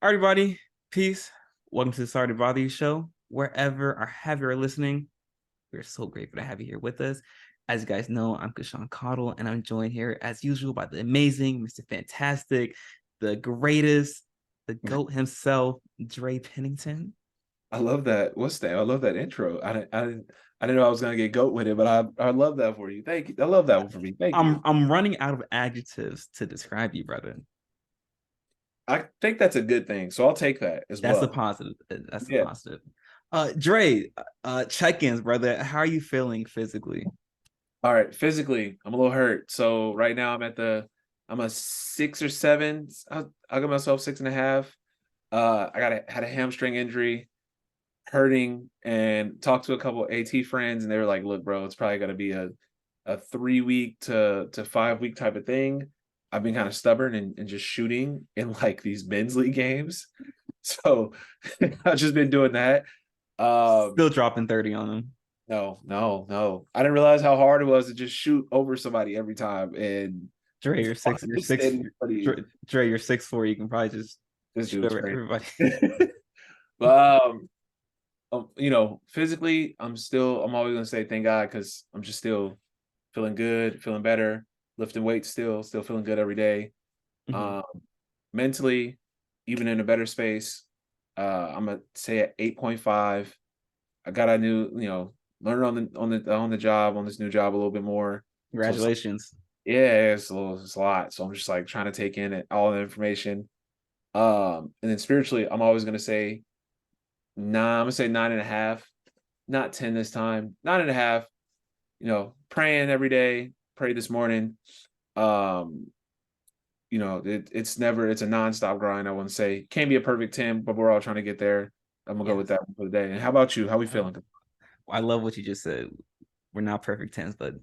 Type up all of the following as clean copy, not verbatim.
All right, everybody. Peace. Welcome to the Sorry to Bother You show. Wherever or have you are listening, we're so grateful to have you here with us. As you guys know, I'm Kashawn Cottle, and I'm joined here as usual by the amazing Mr. Fantastic, the greatest, the GOAT himself, Dre Pennington. I love that. What's that? I love that intro. I didn't know I was gonna get goat with it, but I love that for you. Thank you. I love that one for me. Thank you. I'm running out of adjectives to describe you, brother. I think that's a good thing. So I'll take that as That's a well. positive. That's a Yeah. positive. Dre, check-ins, brother. How are you feeling physically? All right. Physically, I'm a little hurt. So right now I'm a 6 or 7. I'll give myself 6.5. Had a hamstring injury, hurting, and talked to a couple AT friends, and they were like, "Look, bro, it's probably gonna be a 3 week to 5 week type of thing." I've been kind of stubborn and just shooting in like these men's league games. So I've just been doing that. Still Um, dropping 30 on him. no, no, no. I didn't realize how hard it was to just shoot over somebody every time. And Dre, you're six. You're six. standing in front of you. Dre, you're 6'4". You can probably just This shoot dude's over crazy. everybody. But physically, I'm always gonna say thank God because I'm just still feeling good, feeling better, lifting weights still feeling good every day. Mhm. Um, mentally, even in a better space, I'm gonna say at 8.5. I got a new, learn on the job on this new job a little bit more. So Congratulations. yeah, it's a lot. So I'm just like trying to take in all the information. And then spiritually, I'm always gonna say I'm gonna say 9.5, not 10 this time. 9.5. Praying every day. Prayed this morning. Um, it's a nonstop grind. I wouldn't say can't be a perfect 10, but we're all trying to get there. I'm gonna go with Yes. that one for the day. And how about you? How we Oh, feeling? I love what you just said. We're not perfect tens, but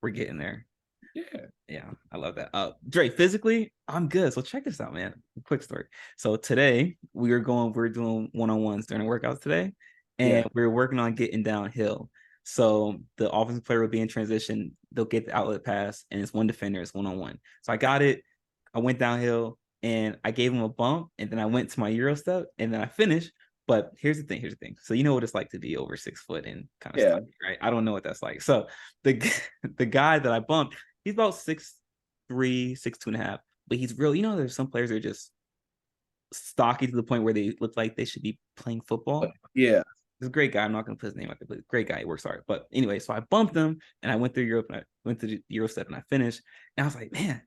we're getting there. Yeah, Yeah, I love that. Dre, physically, I'm good. So check this out, man. Quick story. So today we're doing one-on-ones during workouts today, and yeah. we're working on getting downhill. So the offensive player will be in transition. They'll get the outlet pass, and it's one defender, it's one-on-one. So I got it. I went downhill and I gave him a bump, and then I went to my Euro step, and then I finished. But here's the thing. Here's the thing. So you know what it's like to be over 6 foot and kind of Yeah. stocky, right? I don't know what that's like. So the the guy that I bumped, he's about 6'3", 6'2.5", but he's real. You know, there's some players that are just stocky to the point where they look like they should be playing football. Yeah. He's a great guy. I'm not gonna put his name out there, but great guy. He works hard. But anyway, so I bumped him and I went through Europe and I went to the Euro step and I finished. And I was like, man,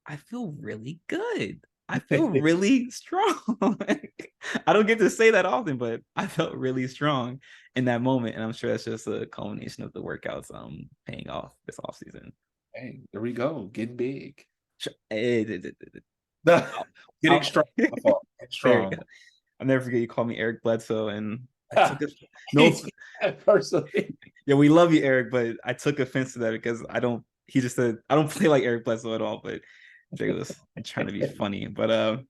I feel really good. I feel really strong. I don't get to say that often, but I felt really strong in that moment. And I'm sure that's just a culmination of the workouts paying off this offseason. Hey, there we go. Getting big. Getting I'll, strong. My fault. Getting there you go. strong. I'll never forget you called me Eric Bledsoe, and I took it. No, Personally. yeah, we love you, Eric, but I took offense to that because I don't. He just said I don't play like Eric Bledsoe at all. But Jay was trying to be funny. But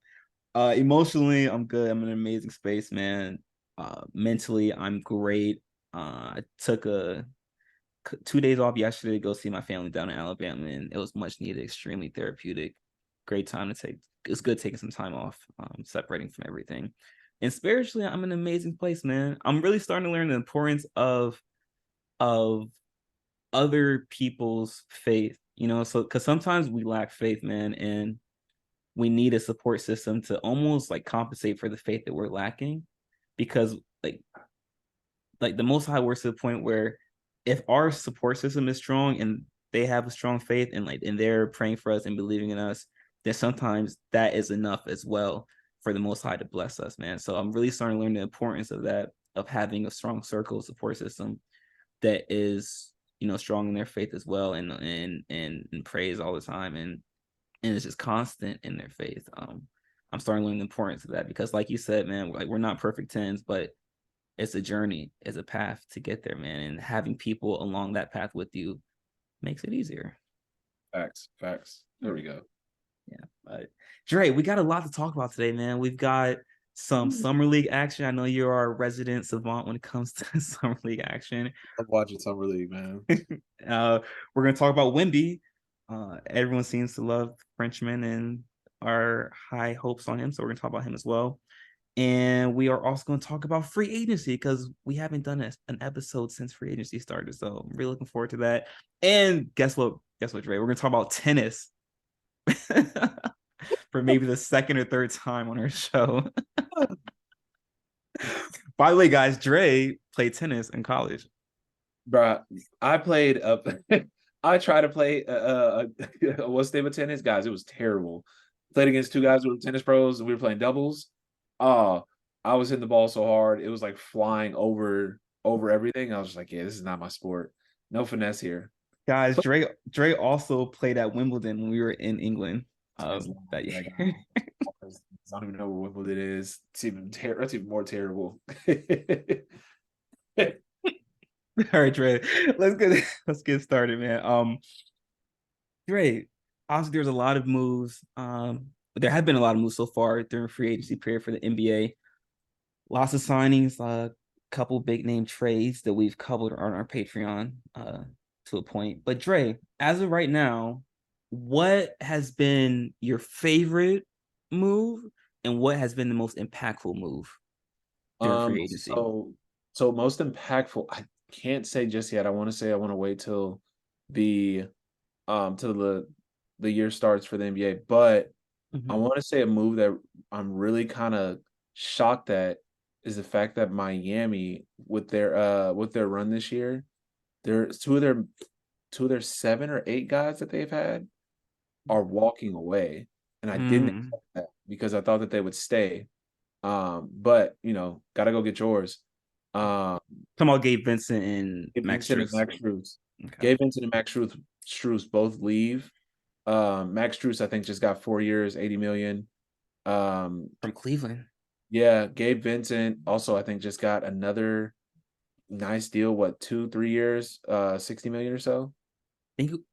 emotionally, I'm good. I'm in an amazing space, man. Mentally, I'm great. I took 2 days off yesterday to go see my family down in Alabama, and it was much needed, extremely therapeutic. Great time to take. It's good taking some time off, separating from everything. And spiritually, I'm in an amazing place, man. I'm really starting to learn the importance of other people's faith. So because sometimes we lack faith, man, and we need a support system to almost like compensate for the faith that we're lacking, because like the Most High works to the point where if our support system is strong and they have a strong faith and they're praying for us and believing in us, then sometimes that is enough as well for the Most High to bless us, man. So I'm really starting to learn the importance of that, of having a strong circle support system that is strong in their faith as well, and praise all the time, and it's just constant in their faith. I'm starting to learn the importance of that because, like you said, man, like we're not perfect tens, but it's a journey, it's a path to get there, man. And having people along that path with you makes it easier. Facts. Facts. There we go. Yeah. But Dre, we got a lot to talk about today, man. We've got some summer league action. I know you're our resident savant when it comes to summer league action. I'm watching Summer League, man. We're gonna talk about Wimby. Everyone seems to love Frenchmen, and our high hopes on him, so we're gonna talk about him as well. And we are also going to talk about free agency because we haven't done an episode since free agency started. So I'm really looking forward to that. And guess what? Guess what, Dre? We're going to talk about tennis for maybe the second or third time on our show. By the way, guys, Dre played tennis in college. Bruh, I played up. I tried to play what's the name of tennis, guys. It was terrible. Played against two guys who were tennis pros, and we were playing doubles. Oh, I was hitting the ball so hard, it was like flying over everything. I was just like, yeah, this is not my sport. No finesse here. Guys, Dre also played at Wimbledon when we were in England that year. I don't even know where Wimbledon is. That's even more terrible. All right, Dre, let's get started, man. Dre, obviously there's a lot of moves. There have been a lot of moves so far during free agency period for the NBA. Lots of signings, a couple big name trades that we've covered on our Patreon to a point. But Dre, as of right now, what has been your favorite move and what has been the most impactful move during free agency? So most impactful, I can't say just yet. I want to wait till the the year starts for the NBA, but I want to say a move that I'm really kind of shocked at is the fact that Miami with their run this year, there's two of their 7 or 8 guys that they've had are walking away. And I didn't expect that because I thought that they would stay. But gotta go get yours. Talking about Gabe Vincent and Max Strus. Okay. Gabe Vincent and Max Strus both leave. Max Strus, I think, just got 4 years, 80 million. From Cleveland. Yeah, Gabe Vincent also, I think, just got another nice deal. What, 2-3 years, 60 million or so?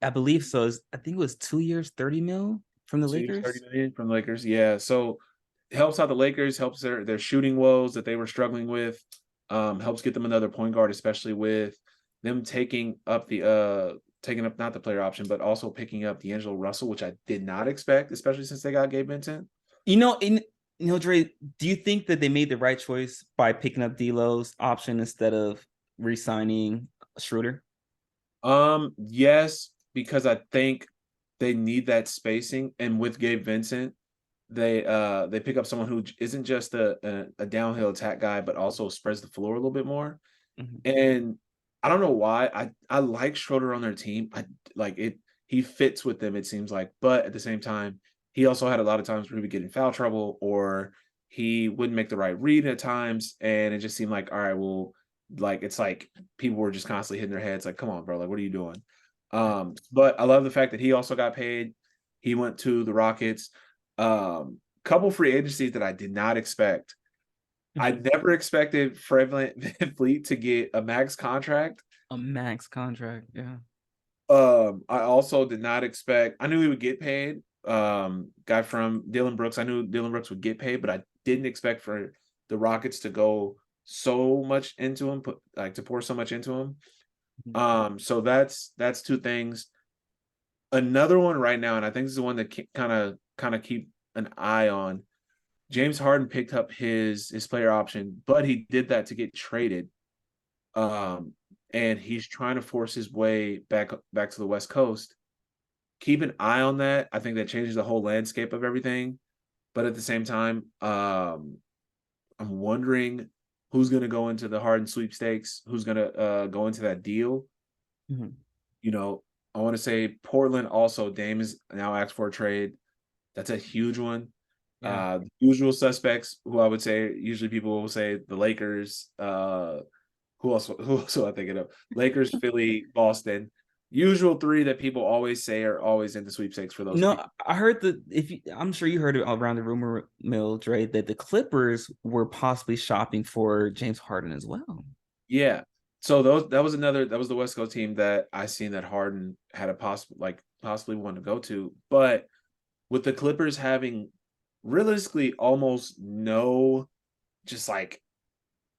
I believe so. I think it was 2 years, 30 mil from the Lakers. 30 million from the Lakers. Yeah. So it helps out the Lakers, helps their shooting woes that they were struggling with. Helps get them another point guard, especially with them taking up not the player option, but also picking up D'Angelo Russell, which I did not expect, especially since they got Gabe Vincent. Dre, do you think that they made the right choice by picking up D'Lo's option instead of re-signing Schroeder? Yes, because I think they need that spacing, and with Gabe Vincent, they pick up someone who isn't just a downhill attack guy, but also spreads the floor a little bit more. And I don't know why I like Schroeder on their team. I like it. He fits with them, it seems like, but at the same time, he also had a lot of times where he would get in foul trouble or he wouldn't make the right read at times, and it just seemed like, all right, well, like it's like people were just constantly hitting their heads, like, come on, bro, like what are you doing? But I love the fact that he also got paid. He went to the Rockets. Couple free agencies that I did not expect. I never expected Fred VanVleet to get a max contract. A max contract, yeah. I also did not expect. I knew he would get paid. Guy from Dillon Brooks. I knew Dillon Brooks would get paid, but I didn't expect for the Rockets to go so much into him, to pour so much into him. So that's 2 things. Another one right now, and I think this is the one that kind of keep an eye on. JamesHarden picked up his player option, but he did that to get traded. And he's trying to force his way back to the West Coast. Keep an eye on that. I think that changes the whole landscape of everything. But at the same time, I'm wondering who's going to go into the Harden sweepstakes, who's going to go into that deal. I want to say Portland also. Dame is now asked for a trade. That's a huge one. Yeah. The usual suspects, who I would say, usually people will say the Lakers. Who else am I thinking of? Lakers, Philly, Boston. Usual 3 that people always say are always in the sweepstakes for those. I heard I'm sure you heard it around the rumor mill, Dre, that the Clippers were possibly shopping for James Harden as well. Yeah. So that was the West Coast team that I seen that Harden had a possibly want to go to. But with the Clippers having realistically almost no just like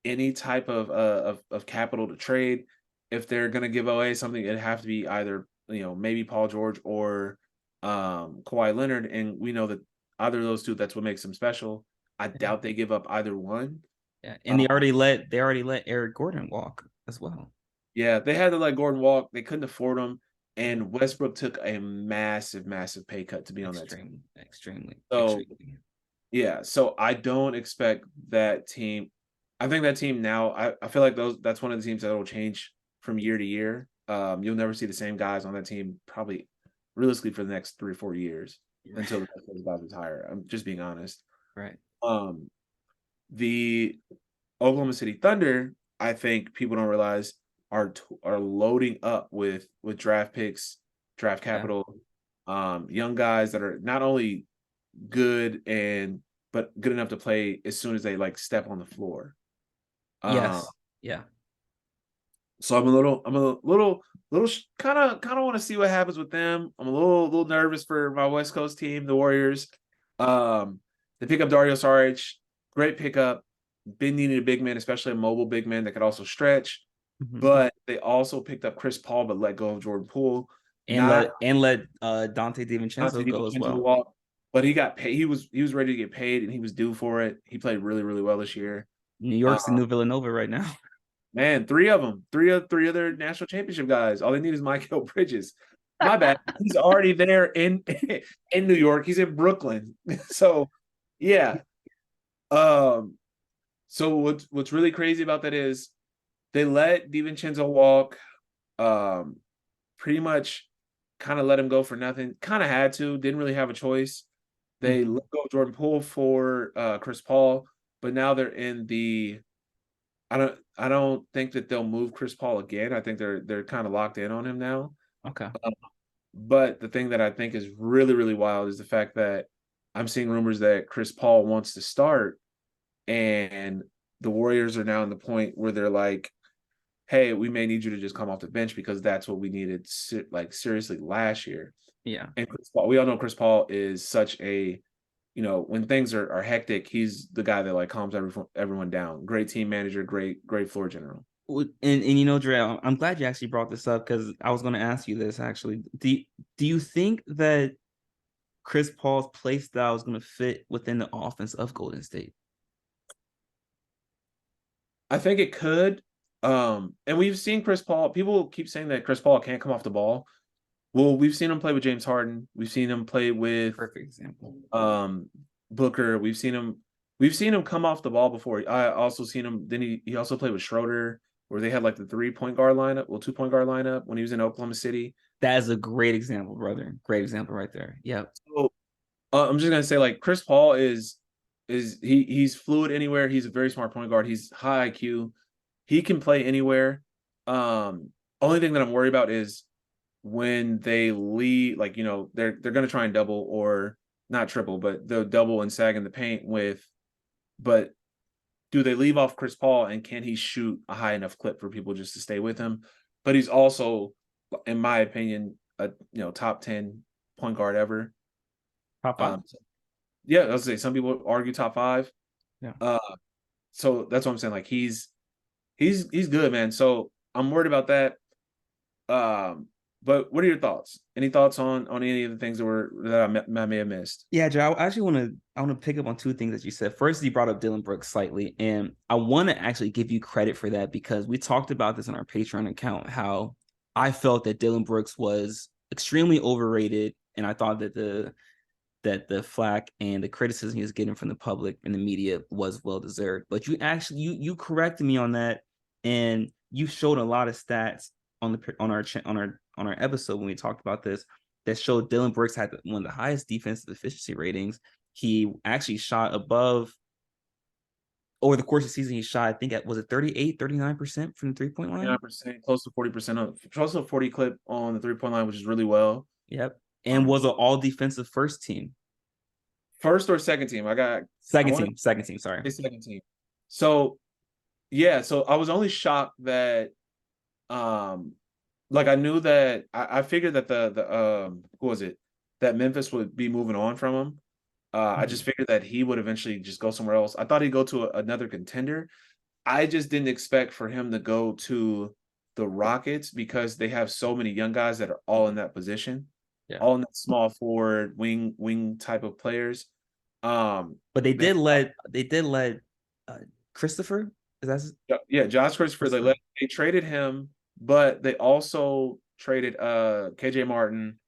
any type of capital to trade, if they're going to give away something, it'd have to be either maybe Paul George or Kawhi Leonard, and we know that either of those two. That's what makes them special. I doubt they give up either one. Yeah, and they already let Eric Gordon walk as well. Yeah, they had to let Gordon walk. They couldn't afford him, and Westbrook took a massive, massive pay cut to be on that team. So Extremely. yeah, so I don't expect that team. I think that team now. I feel like that's one of the teams that will change from year to year. You'll never see the same guys on that team probably realistically for the next 3 or 4 years until the next guy's about to retire. I'm just being honest. Right. The Oklahoma City Thunder, I think people don't realize are loading up with draft picks, draft capital, young guys that are not only good but good enough to play as soon as they like step on the floor. Yes. Yeah. So I'm a little kind of want to see what happens with them. I'm a little nervous for my West Coast team, the Warriors. They pick up Dario Saric, great pickup. Been needing a big man, especially a mobile big man that could also stretch. But they also picked up Chris Paul, but let go of Jordan Poole. And let Dante DiVincenzo go as well. Walk. But he got paid. He was ready to get paid, and he was due for it. He played really, really well this year. New York's the new Villanova right now. Man, three of them, three other national championship guys. All they need is Michael Bridges. My bad. He's already there in New York. He's in Brooklyn. So, yeah. So what's really crazy about that is they let DiVincenzo walk. Pretty much kind of let him go for nothing. Kind of had to. Didn't really have a choice. They let go of Jordan Poole for Chris Paul, but now they're in the. I don't think that they'll move Chris Paul again. I think they're kind of locked in on him now. Okay. But the thing that I think is really, really wild is the fact that I'm seeing rumors that Chris Paul wants to start, and the Warriors are now in the point where they're like, hey, we may need you to just come off the bench because that's what we needed like seriously last year. Yeah. And Chris Paul, we all know Chris Paul is such a, when things are hectic, he's the guy that like calms everyone down. Great team manager, great floor general. And Dre, I'm glad you actually brought this up because I was going to ask you this actually. Do you think that Chris Paul's play style is going to fit within the offense of Golden State? I think it could. And we've seen Chris Paul. People keep saying that Chris Paul can't come off the ball. Well, we've seen him play with James Harden. We've seen him play with perfect example. Booker. We've seen him come off the ball before. I also seen him. Then he also played with Schroeder, where they had like the 3-point guard lineup, 2-point guard lineup when he was in Oklahoma City. That is a great example, brother. Great example right there. Yeah. So I'm just gonna say like Chris Paul is he's fluid anywhere. He's a very smart point guard. He's high IQ. He can play anywhere. Only thing that I'm worried about is when they leave, like, they're going to try and double or not triple, but they'll double and sag in the paint but do they leave off Chris Paul and can he shoot a high enough clip for people just to stay with him? But he's also, in my opinion, a top 10 point guard ever. Top 5. Yeah, I was say some people argue top 5. Yeah. So that's what I'm saying. Like he's good, man. So I'm worried about that. But what are your thoughts? Any thoughts on any of the things that I may have missed? Yeah, Joe, I actually want to pick up on 2 things that you said. First, you brought up Dillon Brooks slightly, and I want to actually give you credit for that because we talked about this on our Patreon account, how I felt that Dillon Brooks was extremely overrated, and I thought that the flack and the criticism he was getting from the public and the media was well deserved. But you actually you corrected me on that, and you showed a lot of stats on our episode when we talked about this that showed Dillon Brooks had one of the highest defensive efficiency ratings. He actually shot above over the course of the season. He shot, I think, was it 39% from the 3-point line? 39%, close to 40%, close to 40 clip on the 3-point line, which is really well. Yep. And was an all defensive first team. First or second team? Second team. Sorry. Second team. So yeah, so I was only shocked that like I knew that I figured that the who was it? That Memphis would be moving on from him. I just figured that he would eventually just go somewhere else. I thought he'd go to another contender. I just didn't expect for him to go to the Rockets because they have so many young guys that are all in that position. Yeah. All in that small forward wing type of players. But they did let Christopher. Is that Yeah, Josh Christopher. Christopher? They traded him, but they also traded KJ Martin.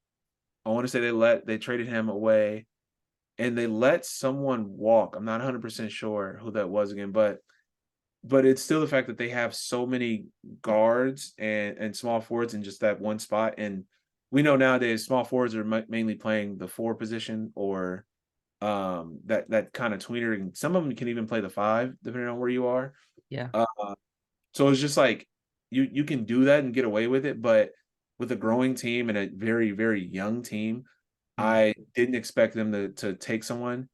I want to say they traded him away, and they let someone walk. I'm not 100% sure who that was again, but it's still the fact that they have so many guards and small forwards in just that one spot. And we know nowadays small forwards are mainly playing the 4 position, or that kind of tweener, and some of them can even play the 5 depending on where you are. Yeah. Uh, so it's just like you can do that and get away with it, but with a growing team and a very, very young team, Mm. I didn't expect them to take someone.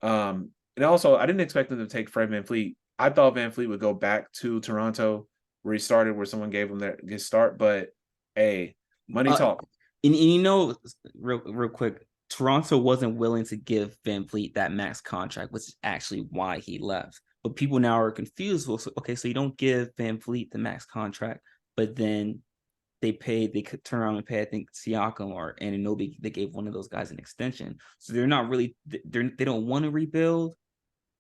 And also I didn't expect them to take Fred VanVleet. I thought VanVleet would go back to Toronto where he started, where someone gave him his start, but hey, money Uh, talk. and real quick, Toronto wasn't willing to give Van Vliet that max contract, which is actually why he left. But people now are confused. Well, okay, so you don't give Van Vliet the max contract, but then they could turn around and pay, I think, Siakam or Anunoby. They gave one of those guys an extension. So they're not really, they don't want to rebuild,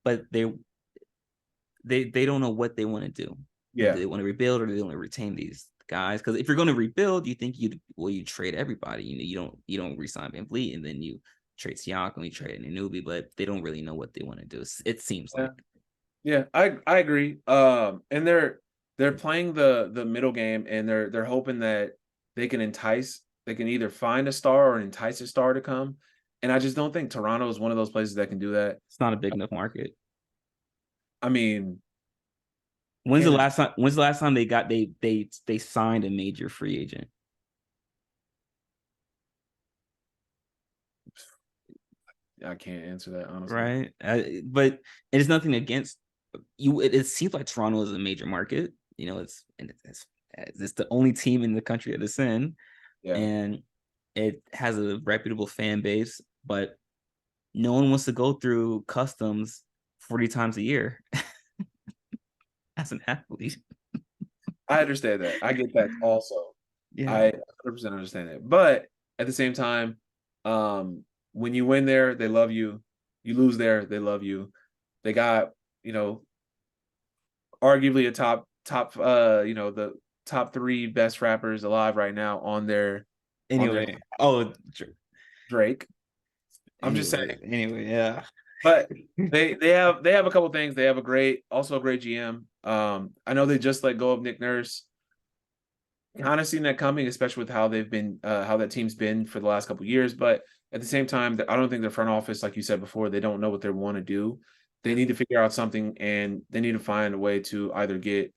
but they don't know what they want to do. Yeah. Do they want to rebuild or do they want to retain these guys? Because if you're going to rebuild, you think you trade everybody. You don't re-sign Van Vliet and then you trade Siakam, you trade Anunoby, but they don't really know what they want to do. It seems Yeah. like. Yeah, I agree. And they're playing the middle game, and they're hoping that they can either find a star or entice a star to come. And I just don't think Toronto is one of those places that can do that. It's not a big enough market. I mean, When's the Canada, last time? When's the last time they signed a major free agent? I can't answer that honestly. Right, but it's nothing against you. It seems like Toronto is a major market. It's the only team in the country that it's in, Yeah, and it has a reputable fan base. But no one wants to go through customs 40 times a year as an athlete. I understand that. I get that also. Yeah, I 100% understand that. But at the same time, when you win there, they love you. You lose there, they love you. They got, you know, arguably a the top 3 best rappers alive right now on their anyway. Oh, Drake. I'm just saying. anyway, yeah. But they have a couple things. They have a great GM. I know they just let go of Nick Nurse. Kind of seen that coming, especially with how they've been how that team's been for the last couple of years. But at the same time, I don't think their front office, like you said before, they don't know what they want to do. They need to figure out something, and they need to find a way to either get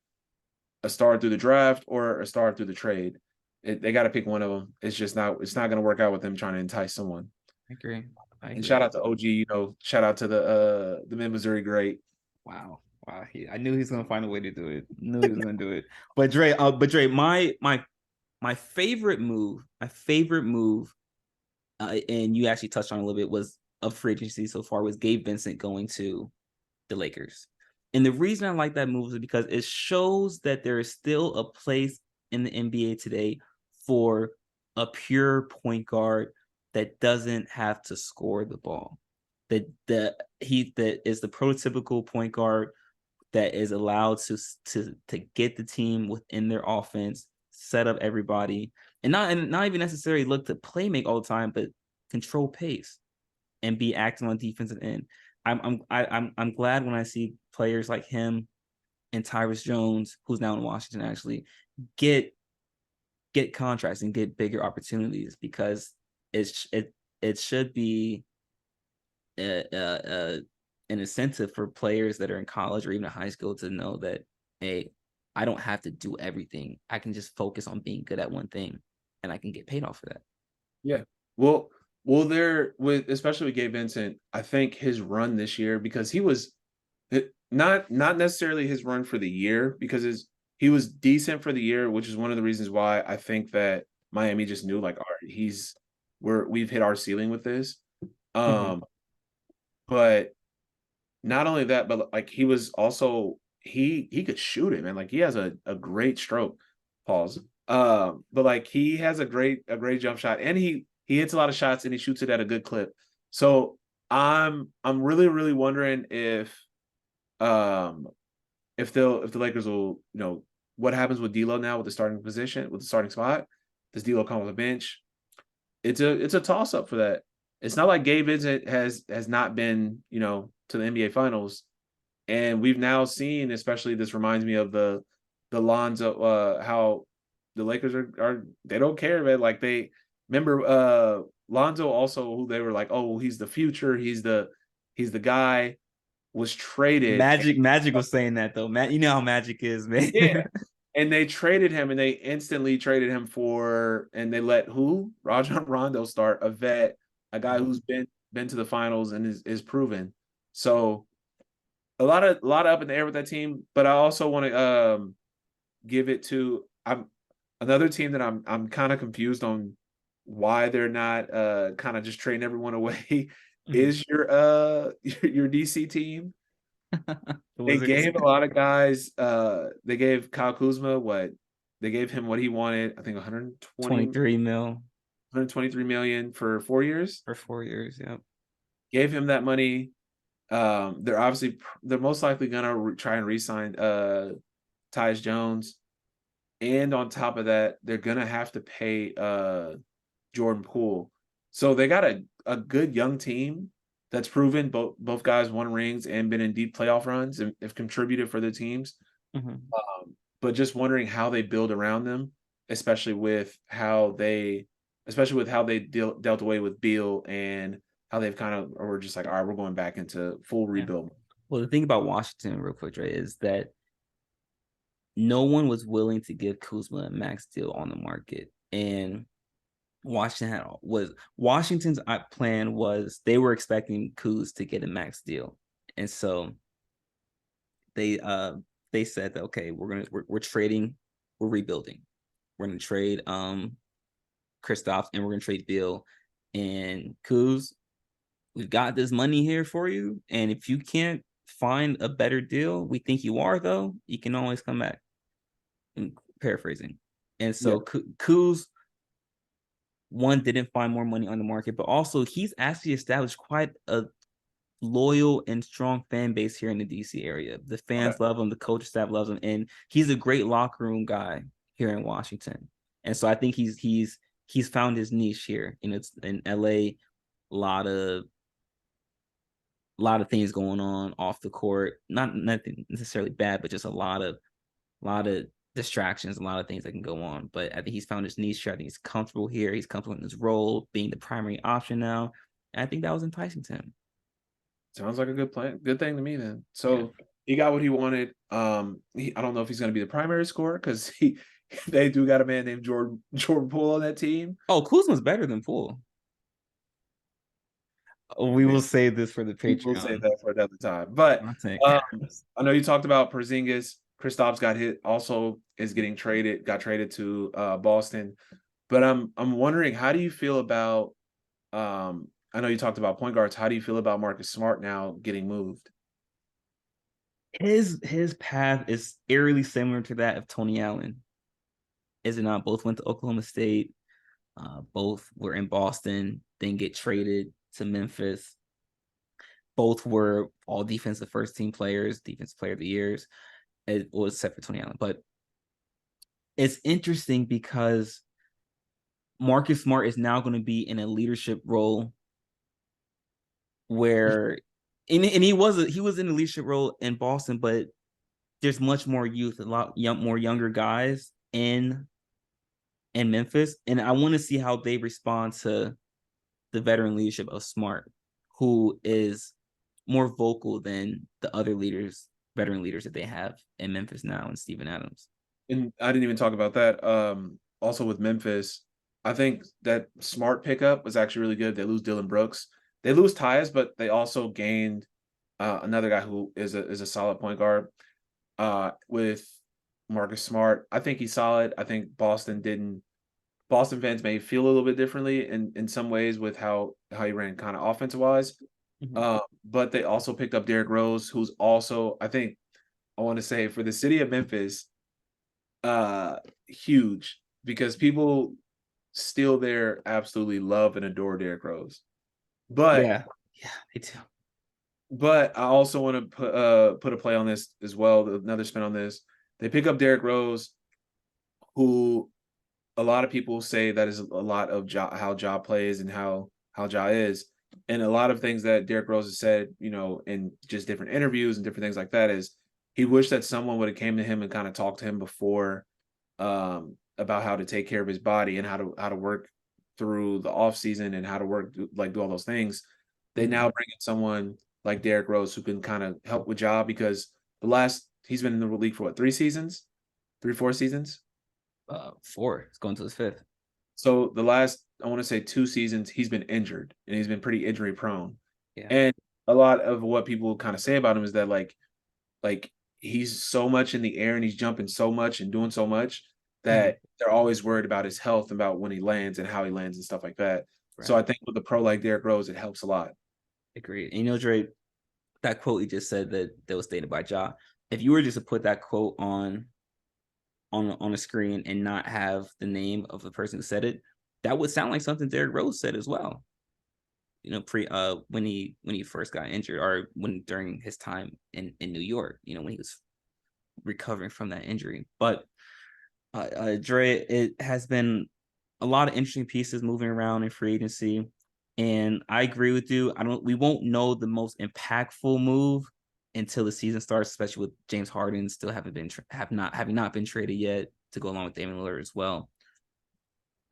a star through the draft or a star through the trade. They got to pick one of them. It's not going to work out with them trying to entice someone. I agree. And shout out to OG, shout out to the Mid Missouri great. Wow. Wow. I knew he was gonna find a way to do it. Knew he was gonna do it. But Dre, my favorite move, and you actually touched on a little bit, was of free agency so far, was Gabe Vincent going to the Lakers. And the reason I like that move is because it shows that there is still a place in the NBA today for a pure point guard that doesn't have to score the ball. That is the prototypical point guard that is allowed to get the team within their offense, set up everybody, and not even necessarily look to play make all the time, but control pace and be active on defensive end. I'm glad when I see players like him and Tyrus Jones, who's now in Washington, actually get contracts and get bigger opportunities, because it should be an incentive for players that are in college or even in high school to know that, hey, I don't have to do everything. I can just focus on being good at one thing, and I can get paid off for that. Yeah. Well, especially with Gabe Vincent, I think his run this year, because he was not necessarily his run for the year, because he was decent for the year, which is one of the reasons why I think that Miami just knew, like, all right, we've hit our ceiling with this. But not only that, but like he was also he could shoot it, man. Like he has a great stroke. Pause. But like he has a great jump shot, and he hits a lot of shots and he shoots it at a good clip. So I'm really, really wondering um if the Lakers will, what happens with D'Lo now with the starting position, with the starting spot. Does D'Lo come with a bench? It's a toss up for that. It's not like Gabe Vincent has not been, to the NBA finals. And we've now seen, especially this reminds me of the Lonzo, how the Lakers are they don't care, man. Like they remember Lonzo also, who they were like, oh, he's the future, he's the guy, was traded. Magic was saying that though. Matt, you know how Magic is, man. Yeah. And they traded him, and they instantly traded him for, and they let who? Rajon Rondo start, a vet, a guy who's been to the finals and is proven. So a lot of up in the air with that team. But I also want to give it to another team that I'm kind of confused on why they're not kind of just trading everyone away is your DC team. The They Wizards. gave a lot of guys. They gave Kyle Kuzma what they gave him what he wanted. I think 23 mil 123 million for 4 years. for 4 years. Yep. Gave him that money. They're most likely gonna try and re-sign Tyus Jones, and on top of that, they're gonna have to pay Jordan Poole. So they got a good young team that's proven. Both guys won rings and been in deep playoff runs and have contributed for their teams. Mm-hmm. But just wondering how they build around them, especially with how they dealt away with Beal, and how they've kind of were just like, all right, we're going back into full rebuild. Well, the thing about Washington, real quick, Dre, is that no one was willing to give Kuzma a max deal on the market, and Washington's plan was they were expecting Kuz to get a max deal, and so they said that, okay, we're trading, we're rebuilding, we're gonna trade Kristaps, and we're gonna trade Beal and Kuz. We've got this money here for you, and if you can't find a better deal, we think you are, though, you can always come back. I'm paraphrasing. And so Kuz, one, didn't find more money on the market, but also he's actually established quite a loyal and strong fan base here in the DC area. The fans love him, the coaching staff loves him, and he's a great locker room guy here in Washington. And so I think he's found his niche here. It's in LA, a lot of things going on off the court. Nothing necessarily bad, but just a lot of distractions, a lot of things that can go on. But I think he's found his niche here. I think he's comfortable here. He's comfortable in his role, being the primary option now. And I think that was enticing to him. Sounds like a good plan. Good thing to me then. So he got what he wanted. I don't know if he's going to be the primary scorer, because they do got a man named Jordan Poole on that team. Oh, Kuzma's better than Poole. We will save this for the Patreon. We'll save that for another time. But I know you talked about Porzingis. Kristaps got hit. Also, got traded to Boston. But I'm wondering, how do you feel about? I know you talked about point guards. How do you feel about Marcus Smart now getting moved? His path is eerily similar to that of Tony Allen. Is it not? Both went to Oklahoma State. Both were in Boston, then get traded to Memphis. Both were all defensive first team players, defensive player of the years. It was except for Tony Allen. But it's interesting because Marcus Smart is now going to be in a leadership role where, and he was in a leadership role in Boston, but there's much more youth, a lot more younger guys in Memphis, and I want to see how they respond to the veteran leadership of Smart, who is more vocal than the other veteran leaders that they have in Memphis now, and Steven Adams. And I didn't even talk about that. Also with Memphis, I think that Smart pickup was actually really good. They lose Dylan Brooks. They lose Tyus, but they also gained another guy who is a solid point guard with Marcus Smart. I think he's solid. I think Boston fans may feel a little bit differently in some ways with how he ran kind of offensive wise. Mm-hmm. But they also picked up Derrick Rose, who's also, I think, I want to say, for the city of Memphis, huge, because people still there absolutely love and adore Derrick Rose. But Yeah, me too. But I also want to put a play on this as well. Another spin on this. They pick up Derrick Rose, who a lot of people say that is a lot of how Ja plays and how Ja is. And a lot of things that Derrick Rose has said, in just different interviews and different things like that is he wished that someone would have came to him and kind of talked to him before about how to take care of his body and how to work through the off season and how to work do all those things. They now bring in someone like Derrick Rose who can kind of help with Ja because he's been in the league for what, 3 seasons, 4 seasons. 4. It's going to his 5th. So the last, I want to say 2 seasons, he's been injured and he's been pretty injury prone. Yeah. And a lot of what people kind of say about him is that like he's so much in the air and he's jumping so much and doing so much that they're always worried about his health, about when he lands and how he lands and stuff like that. Right. So I think with a pro like Derrick Rose, it helps a lot. Agreed. And Dre, that quote you just said that was stated by Ja. If you were just to put that quote on a screen and not have the name of the person who said it, that would sound like something Derrick Rose said as well. When he first got injured, or during his time in New York, when he was recovering from that injury. But Dre, it has been a lot of interesting pieces moving around in free agency, and I agree with you. We won't know the most impactful move until the season starts, especially with James Harden still having not been traded yet to go along with DamianLillard as well.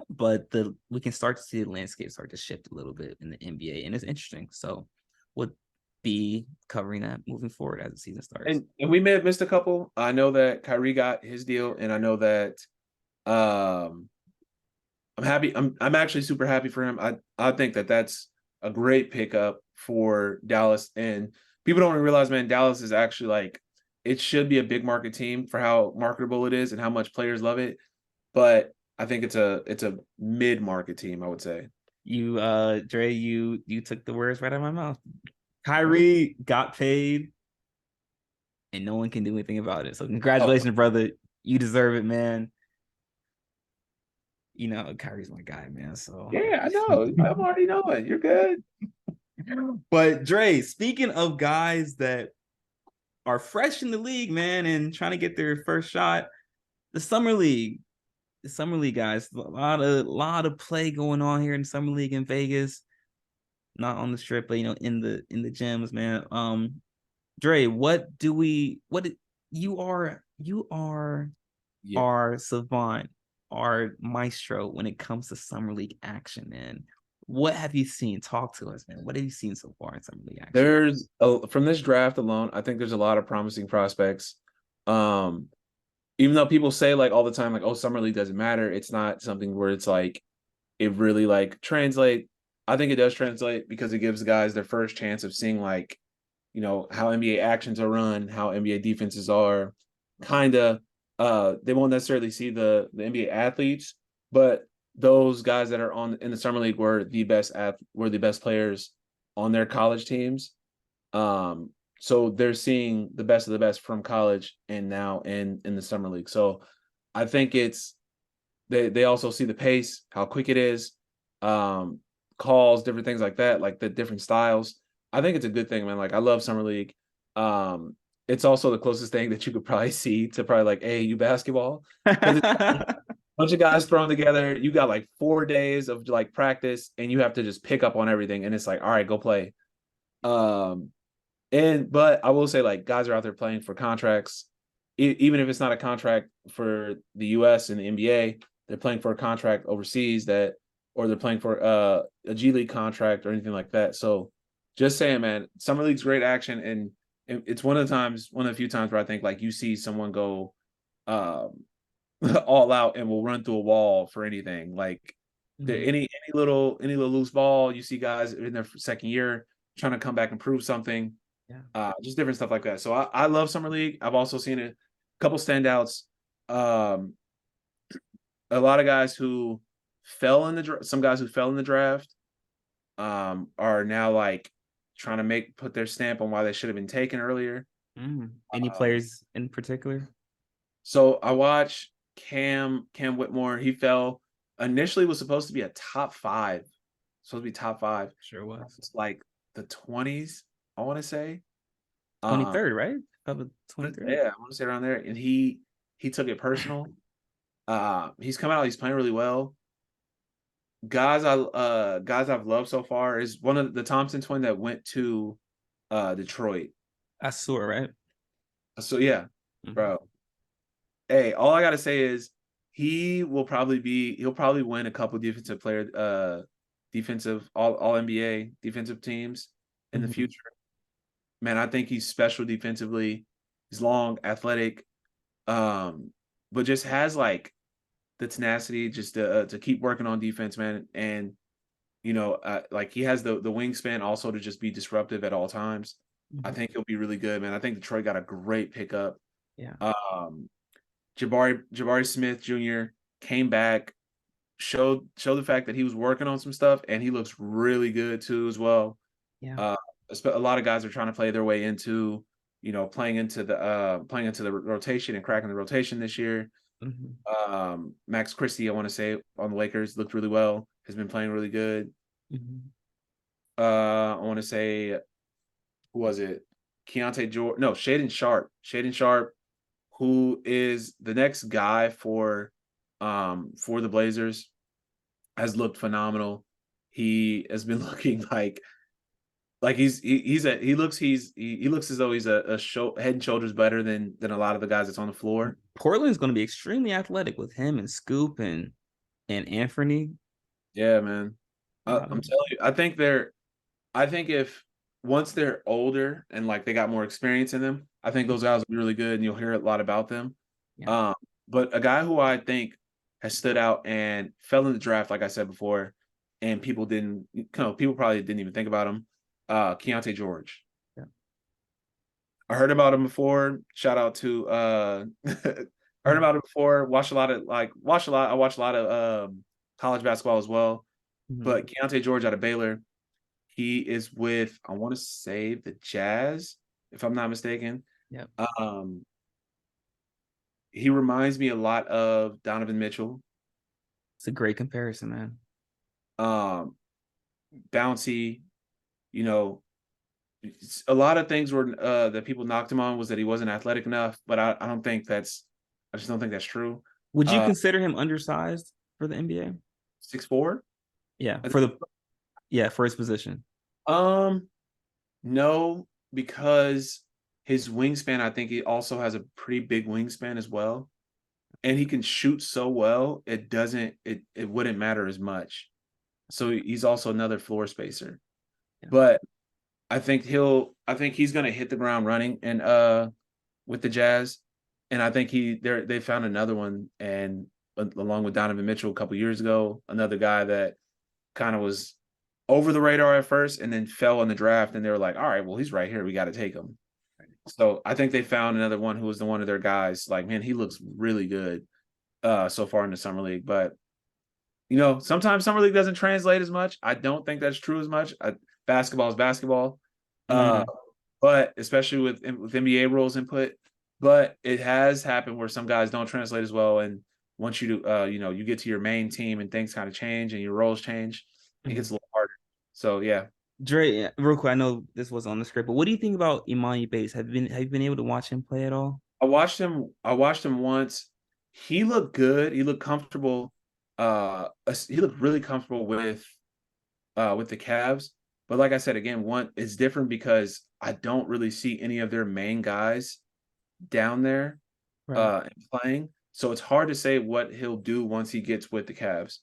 But we can start to see the landscape start to shift a little bit in the NBA, and it's interesting. So we'll be covering that moving forward as the season starts. And we may have missed a couple. I know that Kyrie got his deal, and I know that I'm happy. I'm actually super happy for him. I think that that's a great pickup for Dallas, and people don't realize, man, Dallas is actually it should be a big market team for how marketable it is and how much players love it. But I think it's a mid-market team, I would say. Dre, you took the words right out of my mouth. Kyrie got paid, and no one can do anything about it. So congratulations, brother. You deserve it, man. Kyrie's my guy, man. So yeah, I know. I'm already knowing. You're good. But Dre, speaking of guys that are fresh in the league, man, and trying to get their first shot, the summer league guys, a lot of play going on here in summer league in Vegas, not on the strip, but in the gyms, man. Dre, you are our savant, our maestro when it comes to summer league action, man. What have you seen? Talk to us, man. What have you seen so far in summer league action? From this draft alone, I think there's a lot of promising prospects. Even though people say all the time, oh, summer league doesn't matter. It's not something where it's it really translate. I think it does translate because it gives guys their first chance of seeing how NBA actions are run, how NBA defenses are kind of, they won't necessarily see the NBA athletes, but those guys that are in the summer league were the best players on their college teams. So they're seeing the best of the best from college and now in the summer league. So I think they also see the pace, how quick it is, calls, different things like that, like the different styles. I think it's a good thing, man. I love summer league. It's also the closest thing that you could probably see to probably AAU basketball. Bunch of guys thrown together. You got 4 days of practice, and you have to just pick up on everything. And it's all right, go play. But I will say, guys are out there playing for contracts, even if it's not a contract for the U.S. and the NBA. They're playing for a contract overseas or they're playing for a G League contract or anything like that. So, just saying, man, summer league's great action, and it's one of the few times where I think you see someone go all out and will run through a wall for anything. Any little loose ball, you see guys in their second year trying to come back and prove something. Yeah. Just different stuff like that. So I love summer league. I've also seen a couple standouts. A lot of guys who fell in the draft are now trying to put their stamp on why they should have been taken earlier. Any players in particular? So I watched Cam Whitmore. He fell. Initially was supposed to be a top 5. Supposed to be top 5. Sure was. It's the 20s, I want to say. 23rd, right? Of 23rd. Yeah, I want to say around there. And he took it personal. He's come out, he's playing really well. Guys I've loved so far is one of the Thompson twin that went to Detroit. I saw, right? So yeah, bro. Hey, all I gotta say is he'll probably win a couple defensive all NBA defensive teams in the future. Man, I think he's special defensively. He's long, athletic, but just has like the tenacity just to keep working on defense, man. And like he has the wingspan also to just be disruptive at all times. I think he'll be really good, man. I think Detroit got a great pickup. Yeah. Jabari Smith Jr. came back, showed the fact that he was working on some stuff, and he looks really good too as well. Yeah. A lot of guys are trying to play their way into, playing into the rotation and cracking the rotation this year. Max Christie, I want to say, on the Lakers looked really well. Has been playing really good. I want to say, who was it? Shaedon Sharpe, who is the next guy for the Blazers, has looked phenomenal. He has been looking like he looks as though he's a head and shoulders better than a lot of the guys that's on the floor. Portland's going to be extremely athletic with him and Scoop and Anthony. Yeah, man. I'm telling you, I think if once they're older and like they got more experience in them, I think those guys will be really good and you'll hear a lot about them. Yeah. But a guy who I think has stood out and fell in the draft, like I said before, and people probably didn't even think about him, Keontae George. Yeah. I heard about him before. Shout out to I heard about it before. I watch a lot of college basketball as well. But Keontae George out of Baylor, he is with, I want to say, the Jazz, if I'm not mistaken. Yeah. He reminds me a lot of Donovan Mitchell. It's a great comparison, man. Bouncy, a lot of things were that people knocked him on was that he wasn't athletic enough, but I just don't think that's true. Would you consider him undersized for the NBA? 6'4"? Yeah, for his position. No, because his wingspan, I think he also has a pretty big wingspan as well. And he can shoot so well, it wouldn't matter as much. So he's also another floor spacer. Yeah. But I think he's gonna hit the ground running and with the Jazz. And I think they found another one, and along with Donovan Mitchell a couple years ago, another guy that kind of was over the radar at first and then fell in the draft, and they were like, all right, well, he's right here, we got to take him. So I think they found another one who was one of their guys. Like, man, he looks really good so far in the summer league. But sometimes summer league doesn't translate as much. I don't think that's true as much. Basketball is basketball, but especially with NBA rules input. But it has happened where some guys don't translate as well, and once you you get to your main team and things kind of change and your roles change, it gets a little harder. So yeah. Dre, real quick, I know this was on the script, but what do you think about Imani Bates? Have you been able to watch him play at all? I watched him once. He looked good. He looked comfortable. He looked really comfortable with the Cavs. But like I said, again, it's different because I don't really see any of their main guys down there and playing. So it's hard to say what he'll do once he gets with the Cavs.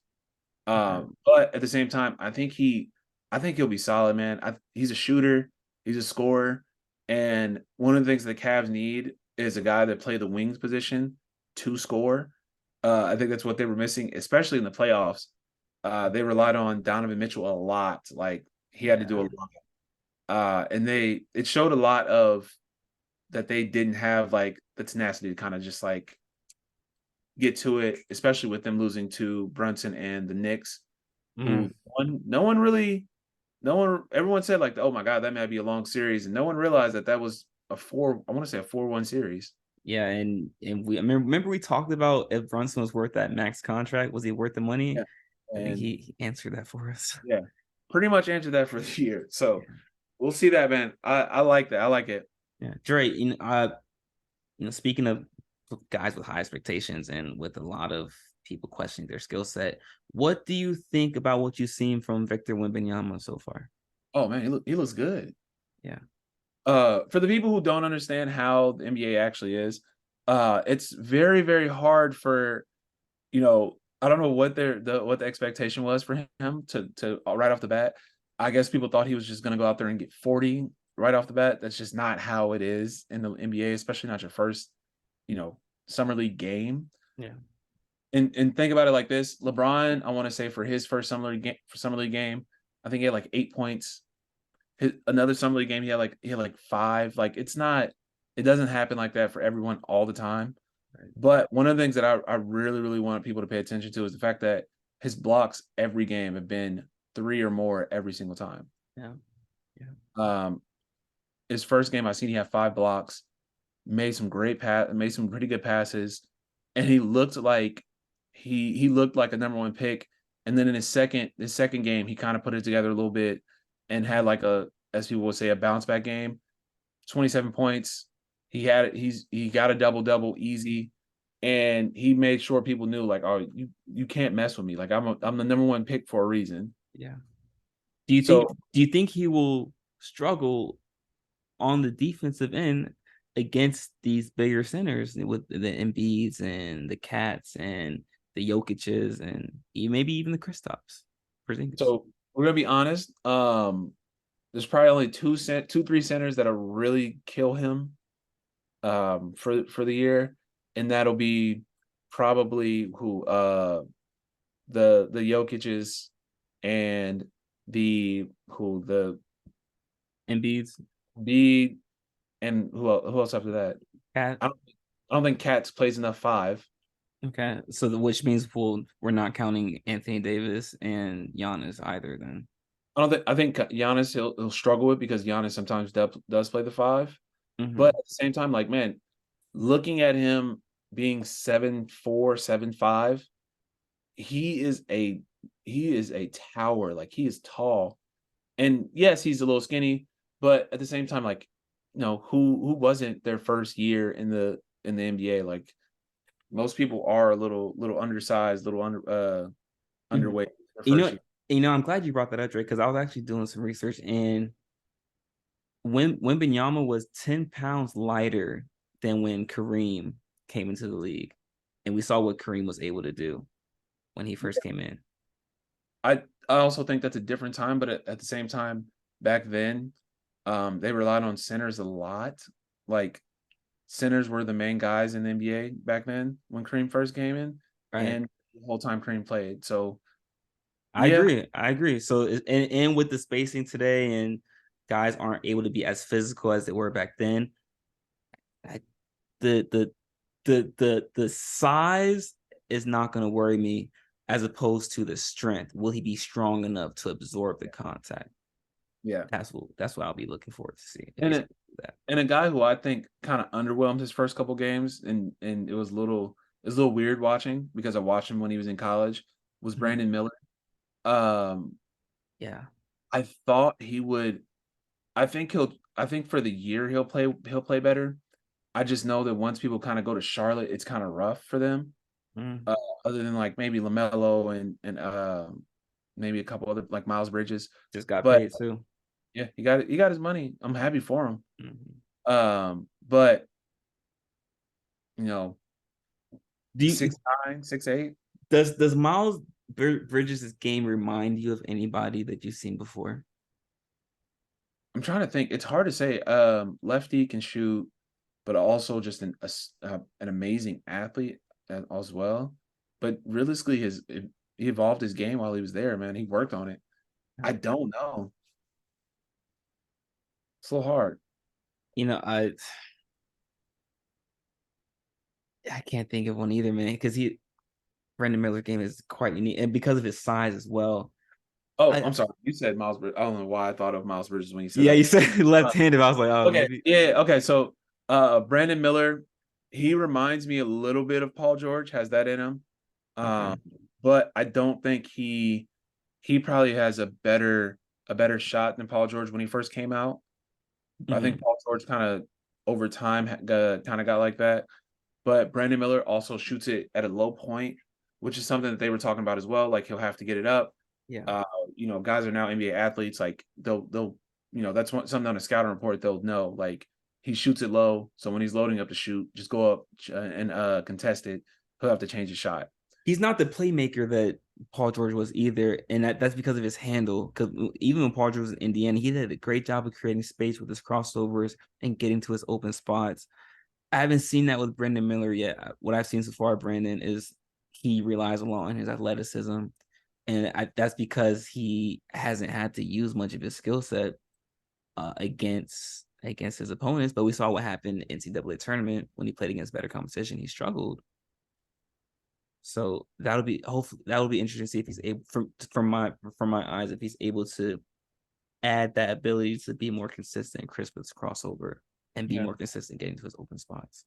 But at the same time, I think he'll be solid, man. He's a shooter. He's a scorer. And one of the things the Cavs need is a guy that play the wings position to score. I think that's what they were missing, especially in the playoffs. They relied on Donovan Mitchell a lot. Like, he had to do a lot. And it showed a lot of that they didn't have, like, the tenacity to kind of just, like, get to it, especially with them losing to Brunson and the Knicks. Everyone said, like, oh my God, that might be a long series. And no one realized that was a 4-1 series. Yeah. And remember we talked about if Brunson was worth that max contract, was he worth the money? Yeah. I think he answered that for us. Yeah. Pretty much answered that for the year. So We'll see that, man. I like that. I like it. Yeah, Dre. Speaking of guys with high expectations and with a lot of people questioning their skill set, what do you think about what you've seen from Victor Wembanyama so far? Oh man, he looks good. Yeah. For the people who don't understand how the NBA actually is, it's very, very hard for, I don't know what what the expectation was for him to right off the bat. I guess people thought he was just gonna go out there and get 40 right off the bat. That's just not how it is in the NBA, especially not your first, you know, summer league game. Yeah. And think about it like this: LeBron, I want to say for his first summer league game, I think he had like 8 points. Another summer league game, he had like 5. Like it doesn't happen like that for everyone all the time. Right. But one of the things that I really, really want people to pay attention to is the fact that his blocks every game have been 3 or more every single time. Yeah. Yeah. His first game I seen he had 5 blocks, made some made some pretty good passes, and he looked like he looked like a number 1 pick. And then in his second game, he kind of put it together a little bit and had like as people would say, a bounce back game. 27 points. He got a double easy, and he made sure people knew like, oh, you can't mess with me. Like I'm the number 1 pick for a reason. Yeah. Do you think So he will struggle on the defensive end against these bigger centers with the Embiids and the Cats and the Jokic's and maybe even the Kristaps? so we're gonna be honest. There's probably only 3 centers that'll really kill him for the year, and that'll be probably the Jokic's and the Embiid's, B and who else after that? Cat. I don't think Cats plays enough 5. Okay, so which means we're not counting Anthony Davis and Giannis either. Then I think Giannis he'll struggle with, because Giannis sometimes does play the 5. mm-hmm. But at the same time, like, man, looking at him being 7'4", 7'5", he is a tower. Like, he is tall. And yes, he's a little skinny, but at the same time, like, who wasn't their first year in the NBA? Like, most people are a little undersized, underweight their You first know, year. I'm glad you brought that up, Drake, because I was actually doing some research, and when Wembanyama was 10 pounds lighter than when Kareem came into the league, and we saw what Kareem was able to do when he first came in. I also think that's a different time, but at the same time, back then, they relied on centers a lot. Like, centers were the main guys in the NBA back then when Kareem first came in, Right. and the whole time Kareem played. So I yeah, agree. So and with the spacing today, and guys aren't able to be as physical as they were back then. The size is not going to worry me, as opposed to the strength. Will he be strong enough to absorb the contact? yeah. That's what I'll be looking forward to see. And a guy who I think kind of underwhelmed his first couple games, and it was a little weird watching, because I watched him when he was in college, was Brandon Miller. Yeah, I thought he would. I think for the year he'll play better. I just know that once people kind of go to Charlotte, it's kind of rough for them. mm. Other than like maybe LaMelo and maybe a couple other, like Miles Bridges. Just got But paid too. yeah, he got his money. I'm happy for him. Mm-hmm. But you know, Do you 6'9", 6'8". does Miles Bridges' game remind you of anybody that you've seen before? I'm trying to think. It's hard to say. Lefty, can shoot, but also just an amazing athlete as well. But realistically, he evolved his game while he was there. Man, he worked on it. I don't know. It's a little hard. I can't think of one either, man, because Brandon Miller's game is quite unique, and because of his size as well. Oh, I'm sorry. You said Miles Bridges. I don't know why I thought of Miles Bridges when you said Yeah, that. you said left-handed. I was like, oh, Okay. maybe. Yeah. Okay. So, Brandon Miller, he reminds me a little bit of Paul George. Has that in him. Okay. But I don't think he probably has a better a better shot than Paul George when he first came out. I think Paul George kind of over time kind of got like that. But Brandon Miller also shoots it at a low point, which is something that they were talking about as well. Like he'll have to get it up. Yeah. Guys are now NBA athletes. Like they'll that's something on a scouting report they'll know. Like he shoots it low, so when he's loading up to shoot, just go up and contest it. He'll have to change his shot. He's not the playmaker that Paul George was either, and that's because of his handle. Because even when Paul George was in Indiana, he did a great job of creating space with his crossovers and getting to his open spots. I haven't seen that with Brandon Miller yet. What I've seen so far, Brandon, is he relies a lot on his athleticism, and that's because he hasn't had to use much of his skill set against his opponents. But we saw what happened in NCAA tournament when he played against better competition. He struggled. So that'll be interesting to see if he's able, from my eyes, if he's able to add that ability to be more consistent and crisp with his crossover and be more consistent getting to his open spots.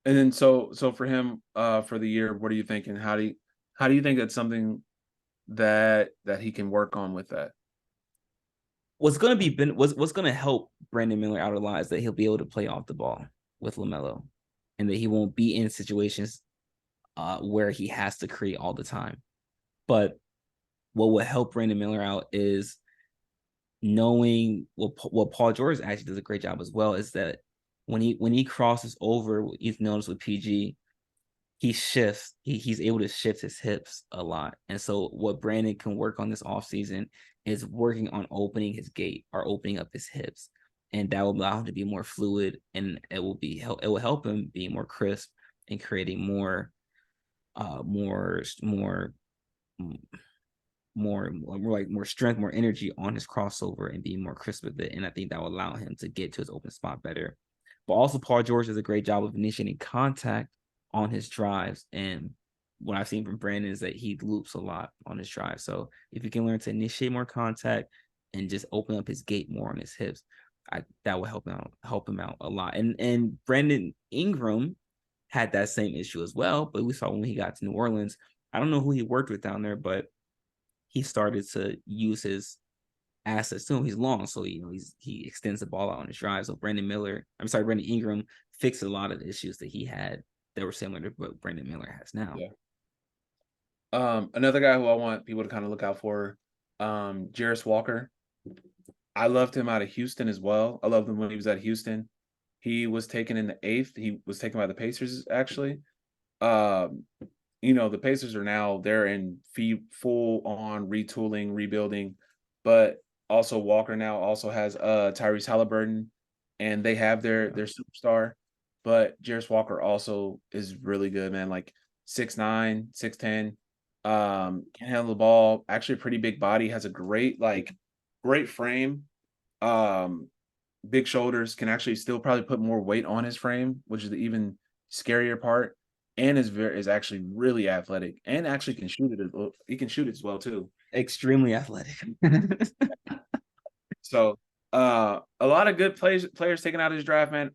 And then so for him for the year, what are you thinking? How do you think that's something that he can work on with that? What's going to help Brandon Miller out a lot is that he'll be able to play off the ball with LaMelo, and that he won't be in situations where he has to create all the time. But what will help Brandon Miller out is knowing what Paul George actually does a great job as well, is that when he crosses over, you've noticed with PG, he shifts. He's able to shift his hips a lot. And so what Brandon can work on this offseason is working on opening his gait or opening up his hips. And that will allow him to be more fluid, and it will help him be more crisp and creating more strength, more energy on his crossover and being more crisp with it. And I think that will allow him to get to his open spot better. But also Paul George does a great job of initiating contact on his drives. And what I've seen from Brandon is that he loops a lot on his drive. So if he can learn to initiate more contact and just open up his gait more on his hips, that will help him out a lot. And Brandon Ingram had that same issue as well, but we saw when he got to New Orleans, I don't know who he worked with down there, but he started to use his assets too. He's long, so he extends the ball out on his drive. So Brandon Ingram fixed a lot of the issues that he had that were similar to what Brandon Miller has now. Yeah. Another guy who I want people to kind of look out for, Jarris Walker. I loved him out of Houston as well. I loved him when he was at Houston. He was taken in the 8th. He was taken by the Pacers, actually. The Pacers are now, they're in full on retooling, rebuilding, but also Walker now also has Tyrese Halliburton, and they have their superstar. But Jarris Walker also is really good, man. Like 6'9", 6'10", can handle the ball. Actually, a pretty big body. Has a great frame. Big shoulders. Can actually still probably put more weight on his frame, which is the even scarier part. And is actually really athletic, and actually can shoot it. He can shoot it as well too. Extremely athletic. So, a lot of good players taken out of his draft, man.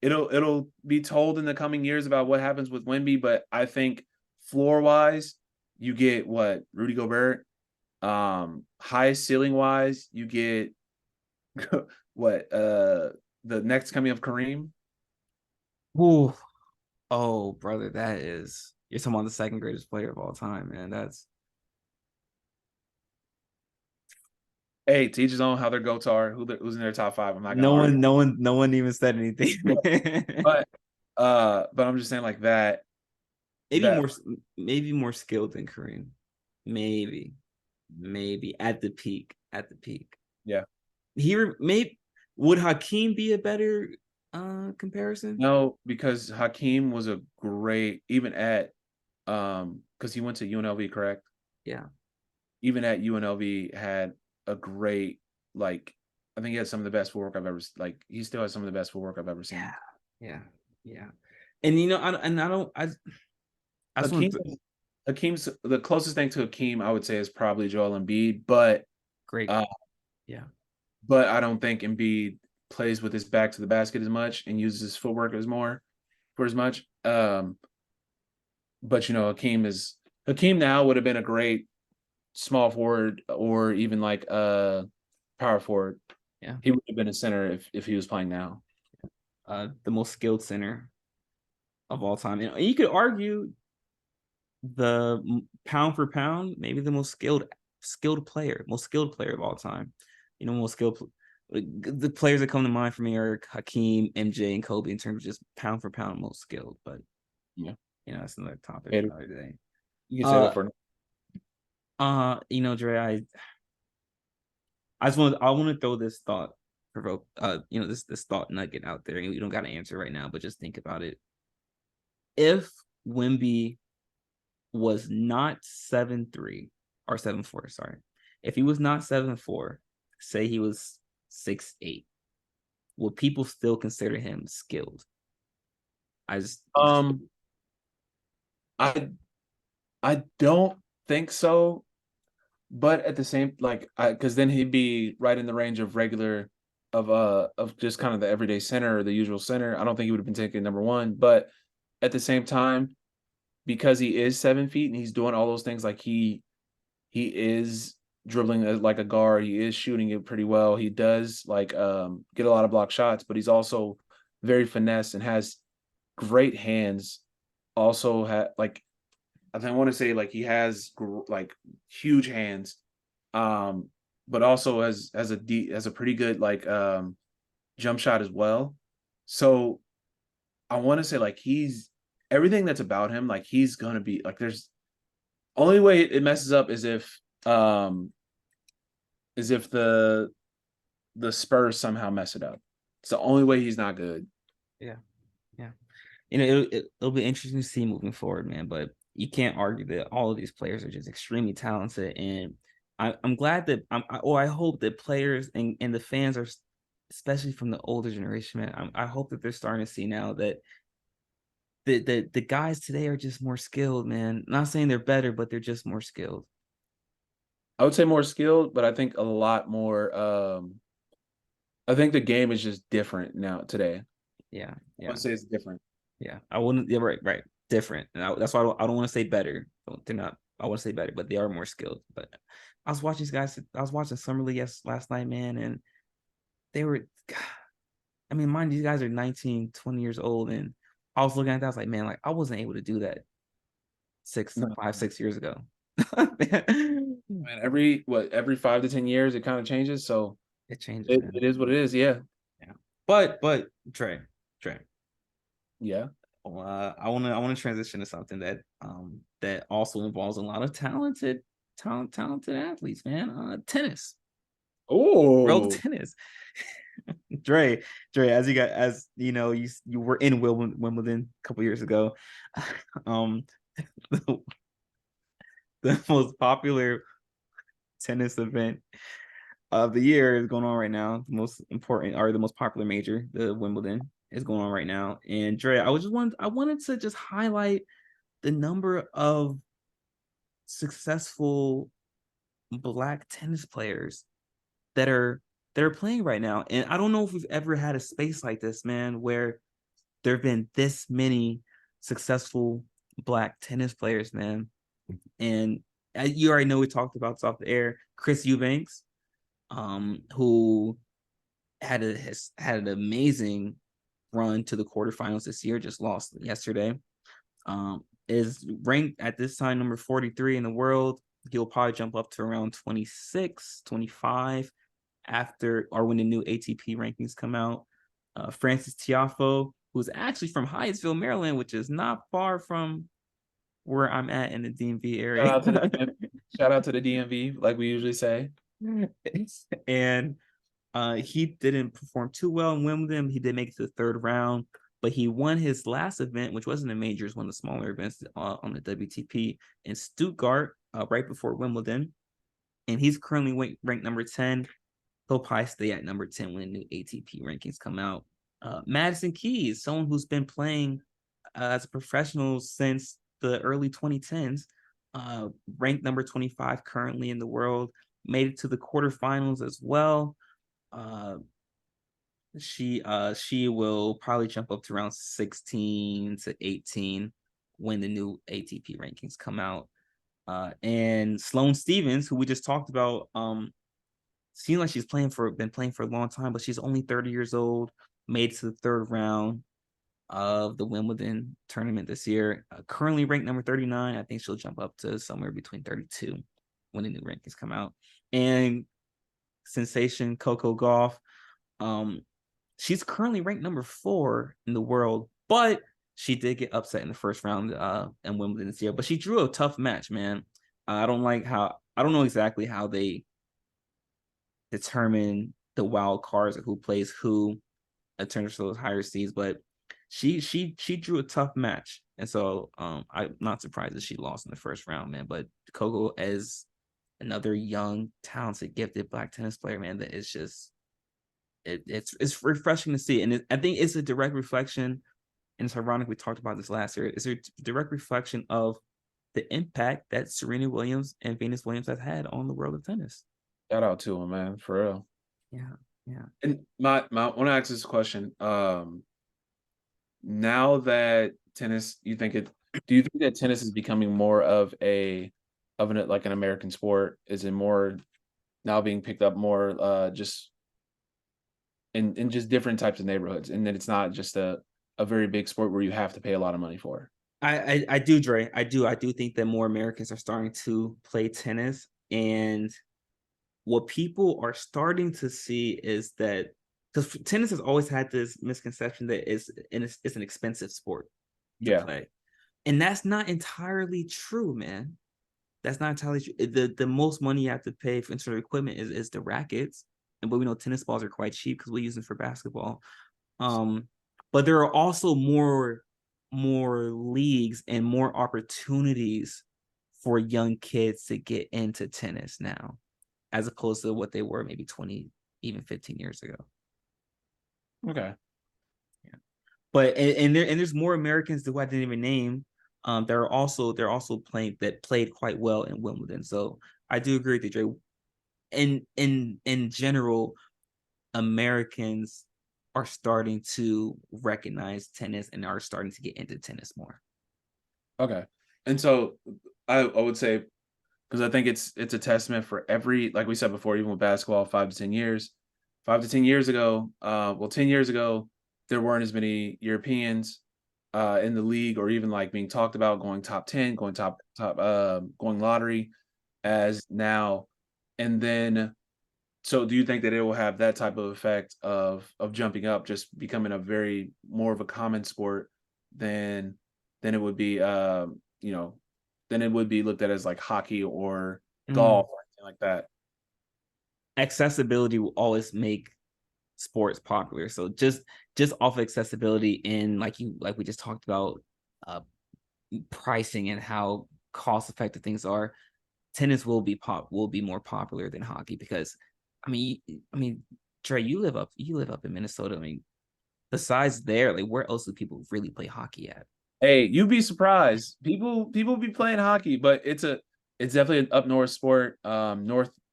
It'll be told in the coming years about what happens with Wemby, but I think floor wise, you get what Rudy Gobert. High ceiling wise, you get what the next coming of Kareem. Ooh. Oh, brother, you're talking about the second greatest player of all time, man. That's Hey, to each his own how their goats are, who's in their top 5. I'm not no gonna one even said anything. but I'm just saying like that. Maybe more skilled than Kareem. Maybe at the peak. Yeah. Would Hakeem be a better comparison? No, because Hakeem was a great, even at because he went to UNLV, correct? Yeah. Even at UNLV had a great, I think he had some of the best footwork I've ever he still has some of the best footwork I've ever seen. Yeah. And Hakeem's the closest thing to Hakeem I would say is probably Joel Embiid, but great. But I don't think Embiid plays with his back to the basket as much and uses his footwork as much. But Hakeem now would have been a great small forward or even like power forward. Yeah. He would have been a center if he was playing now. The most skilled center of all time. And you could argue the pound for pound, maybe the most skilled player, most skilled player of all time. You know, most skilled. The players that come to mind for me are Hakeem, MJ, and Kobe in terms of just pound for pound most skilled. But Yeah, that's another topic yeah, for another day. you can say that for. Dre, I want to throw this thought provoke this thought nugget out there. You don't got to answer right now, but just think about it. If Wimby was not 7'3" or 7'4", sorry. If he was not 7'4", say he was 6'8", will people still consider him skilled? I I don't think so, but at the same because then he'd be right in the range of regular of just kind of the everyday center or the usual center. I don't think he would have been taken number one, but at the same time, because he is 7 feet and he's doing all those things, like he is dribbling like a guard. He is shooting it pretty well. He does get a lot of block shots, but he's also very finesse and has great hands. Also, I want to say like he has like huge hands, but also has a pretty good jump shot as well. So I want to say like he's everything that's about him. Like he's gonna be like there's only way it messes up is if the Spurs somehow mess it up. It's the only way he's not good. Yeah, yeah. It'll be interesting to see moving forward, man. But you can't argue that all of these players are just extremely talented, and I'm glad that I hope that players and the fans are, especially from the older generation, man. I hope that they're starting to see now that the guys today are just more skilled, man. Not saying they're better, but they're just more skilled. I would say more skilled, but I think a lot more. I think the game is just different now today. Yeah, I yeah, would say it's different. yeah. I wouldn't. Yeah, right. Different, and that's why I don't want to say better. They're not. I want to say better, but they are more skilled. But I was watching these guys. I was watching Summer League last night, man, and they were. I mean, mind these guys are 19, 20 years old, and I was looking at that. I was like, man, like I wasn't able to do that No. 6 years ago. Man, every 5 to 10 years, it kind of changes. So It changes, it man. is what it is. Yeah, Yeah. But Trey, yeah. I want to transition to something that also involves a lot of talented athletes, man. Tennis, road Oh, tennis. Dre, as you know, you were in Wimbledon a couple years ago. Um, the, the most popular tennis event of the year is going on right now. The most important or the most popular major, the Wimbledon, is going on right now. And Dre, I wanted to just highlight the number of successful black tennis players that are playing right now. And I don't know if we've ever had a space like this, man, where there have been this many successful black tennis players, man. And you already know we talked about this off the air. Chris Eubanks, who has had an amazing run to the quarterfinals this year, just lost yesterday. Is ranked at this time number 43 in the world. He'll probably jump up to around 26, 25 after or when the new ATP rankings come out. Francis Tiafoe, who's actually from Hyattsville, Maryland, which is not far from where I'm at in the DMV Shout area. out to the shout out to the DMV, like we usually say. And he didn't perform too well in Wimbledon. He did make it to the third round, but he won his last event, which wasn't the majors, one of the smaller events on the WTP in Stuttgart right before Wimbledon. And he's currently ranked number 10. He'll probably stay at number 10 when new ATP rankings come out. Madison Keys, someone who's been playing as a professional since the early 2010s, ranked number 25 currently in the world, made it to the quarterfinals as well. She will probably jump up to around 16 to 18 when the new ATP rankings come out. And Sloane Stevens, who we just talked about, seems like she's been playing for a long time, but she's only 30 years old, made it to the third round of the Wimbledon tournament this year. Currently ranked number 39. I think she'll jump up to somewhere between 32 when the new rankings come out. And sensation Coco Gauff, she's currently ranked number 4 in the world, but she did get upset in the first round in Wimbledon this year. But she drew a tough match, man. I don't know exactly how they determine the wild cards of who plays who in terms of those higher seeds, but she drew a tough match, and so I'm not surprised that she lost in the first round, man. But Coco, as another young, talented, gifted Black tennis player, man, that is just it's refreshing to see, and I think it's a direct reflection. And it's ironic we talked about this last year. It's a direct reflection of the impact that Serena Williams and Venus Williams have had on the world of tennis. Shout out to him, man, for real. Yeah. And my I want to ask this question. Now that tennis, do you think that tennis is becoming more of an like an American sport? Is it more now being picked up more just in just different types of neighborhoods, and then it's not just a very big sport where you have to pay a lot of money for? I do, Dre. I do think that more Americans are starting to play tennis, and what people are starting to see is that, because tennis has always had this misconception that it's an expensive sport to play, and that's not entirely true, man. That's not entirely true. The most money you have to pay for sort of equipment is the rackets, but we know tennis balls are quite cheap because we use them for basketball. But there are also more leagues and more opportunities for young kids to get into tennis now, as opposed to what they were maybe 20, even 15 years ago. Okay. Yeah. But there's more Americans who I didn't even name. They're also played quite well in Wimbledon. So I do agree with you, Dre. In general, Americans are starting to recognize tennis and are starting to get into tennis more. Okay. And so I would say, because I think it's a testament for every, like we said before, even with basketball, 5 to 10 years. 5 to 10 years ago, 10 years ago, there weren't as many Europeans in the league, or even like being talked about going top 10, going going lottery as now. And then, so do you think that it will have that type of effect of jumping up, just becoming a very more of a common sport than it would be, than it would be looked at as like hockey or golf or anything like that? Accessibility will always make sports popular. So just off of accessibility, and like we just talked about, pricing and how cost effective things are, tennis will be more popular than hockey, because I mean, Trey, you live up in Minnesota. I mean, besides there, like, where else do people really play hockey at? Hey, you'd be surprised. People be playing hockey, but it's definitely an up north sport.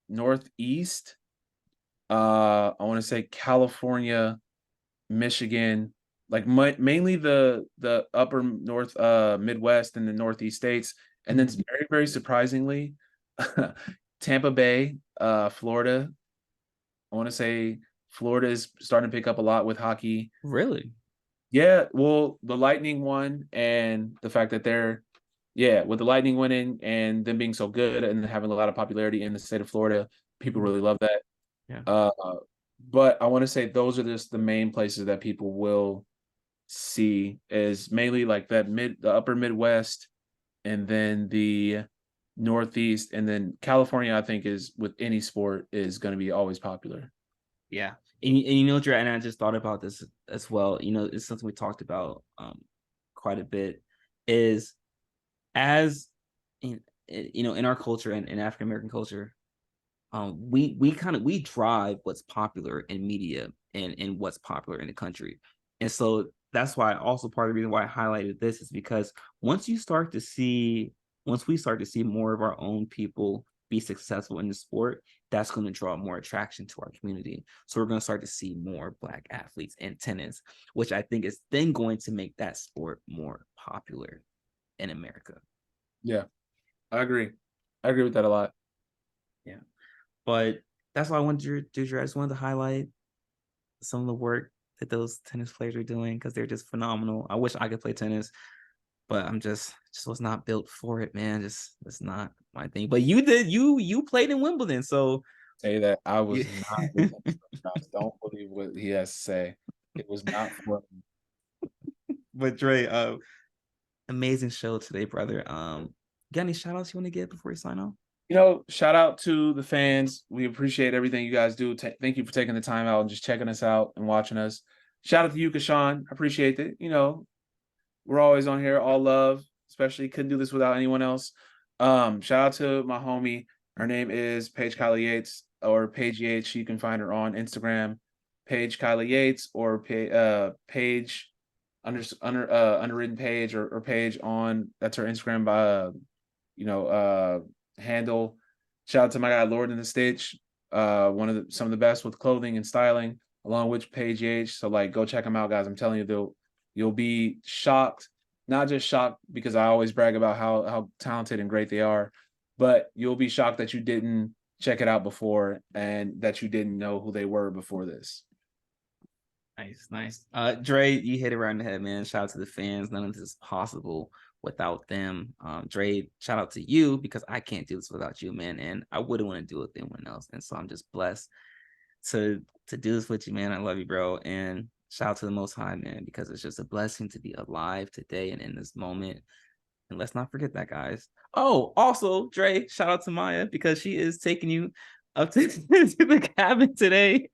Northeast. I want to say California, Michigan, like mainly the upper north, Midwest and the Northeast states, and then very, very surprisingly, Tampa Bay, Florida. I want to say Florida is starting to pick up a lot with hockey. Really? Yeah, well, the Lightning won, and the fact that with the Lightning winning and them being so good and having a lot of popularity in the state of Florida, people really love that. Yeah. But I want to say those are just the main places that people will see, is mainly like the upper Midwest, and then the Northeast, and then California, I think, is, with any sport, is going to be always popular. Yeah. And you know, Dre, and I just thought about this as well. You know, it's something we talked about quite a bit, is as in in our culture and in African American culture, we drive what's popular in media and what's popular in the country. And so that's why, also part of the reason why I highlighted this, is because once we start to see more of our own people be successful in the sport, that's going to draw more attraction to our community. So we're going to start to see more Black athletes in tennis, which I think is then going to make that sport more popular in America. Yeah, I agree. I agree with that a lot. Yeah. But that's why I wanted to do. I just wanted to highlight some of the work that those tennis players are doing because they're just phenomenal. I wish I could play tennis, but I'm just was not built for it, man. Just that's not my thing. But you did. You played in Wimbledon, so Say that I you, was not the tennis coach, guys. Don't believe what he has to say. It was not for me. but Dre, amazing show today, brother. Got any shout outs you want to get before you sign off? Shout out to the fans. We appreciate everything you guys do. Thank you for taking the time out and just checking us out and watching us. Shout out to you, Kashawn. I appreciate it. We're always on here, all love, especially couldn't do this without anyone else. Shout out to my homie. Her name is Paige Kylie Yates or Paige Yates. You can find her on Instagram, Paige Kylie Yates or Paige underwritten Page or Page on that's her Instagram handle. Shout out to my guy Lord in the Stitch, some of the best with clothing and styling, along with Paige Yates. So go check them out, guys. I'm telling you, you'll be shocked. Not just shocked because I always brag about how talented and great they are, but you'll be shocked that you didn't check it out before and that you didn't know who they were before this. Nice. Dre, you hit it right in the head, man. Shout out to the fans. None of this is possible without them. Dre, shout out to you because I can't do this without you, man. And I wouldn't want to do it with anyone else. And so I'm just blessed to do this with you, man. I love you, bro. And shout out to the Most High, man, because it's just a blessing to be alive today and in this moment. And let's not forget that, guys. Oh, also, Dre, shout out to Maya because she is taking you up to the cabin today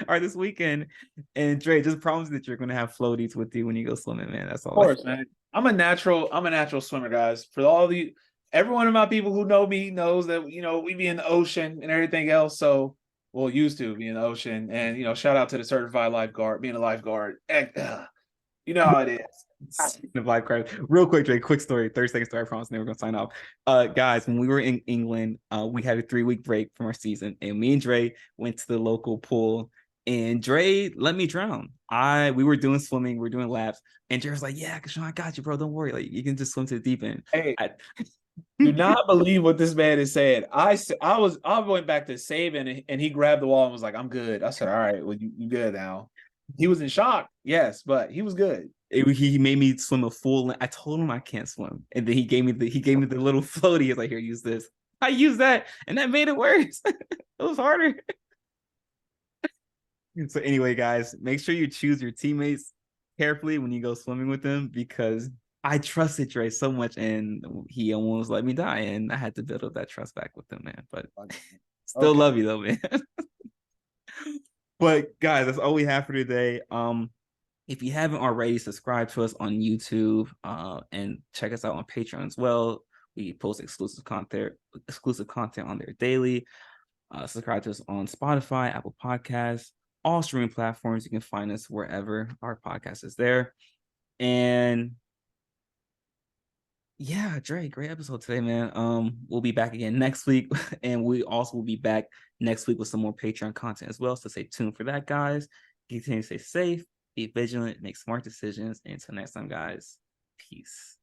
or this weekend. And Dre, just promise that you're gonna have floaties with you when you go swimming, man. That's all. Of course, man. I'm a natural swimmer, guys. For every one of my people who know me knows that we be in the ocean and everything else. So used to be in the ocean. And shout out to the certified lifeguard, being a lifeguard. You know how it is. The lifeguard. Real quick, Dre, quick story, 30-second story, I promise, and then we're gonna sign off. Guys, when we were in England, we had a 3-week break from our season, and me and Dre went to the local pool, and Dre let me drown. We were doing swimming, we were doing laps, and Dre was like, "Yeah, Kashawn, I got you, bro. Don't worry. Like, you can just swim to the deep end." Hey, do not believe what this man is saying. I went back to saving, and he grabbed the wall and was like, "I'm good." I said, "All right, well, you good now." He was in shock, yes, but he was good. He made me swim a full. I told him I can't swim, and then he gave me the little floaty. He's like, "Here, use this." I used that, and that made it worse. It was harder. So anyway, guys, make sure you choose your teammates carefully when you go swimming with them because I trusted Dre so much, and he almost let me die, and I had to build up that trust back with him, man. But still love you though, man. But guys, that's all we have for today. If you haven't already, subscribe to us on YouTube and check us out on Patreon as well. We post exclusive content on there daily. Subscribe to us on Spotify, Apple Podcasts, all streaming platforms. You can find us wherever our podcast is there. And yeah, Dre, great episode today, man. We'll be back again next week, and we also will be back next week with some more Patreon content as well. So stay tuned for that, guys. Continue to stay safe, be vigilant, make smart decisions. And until next time, guys, peace.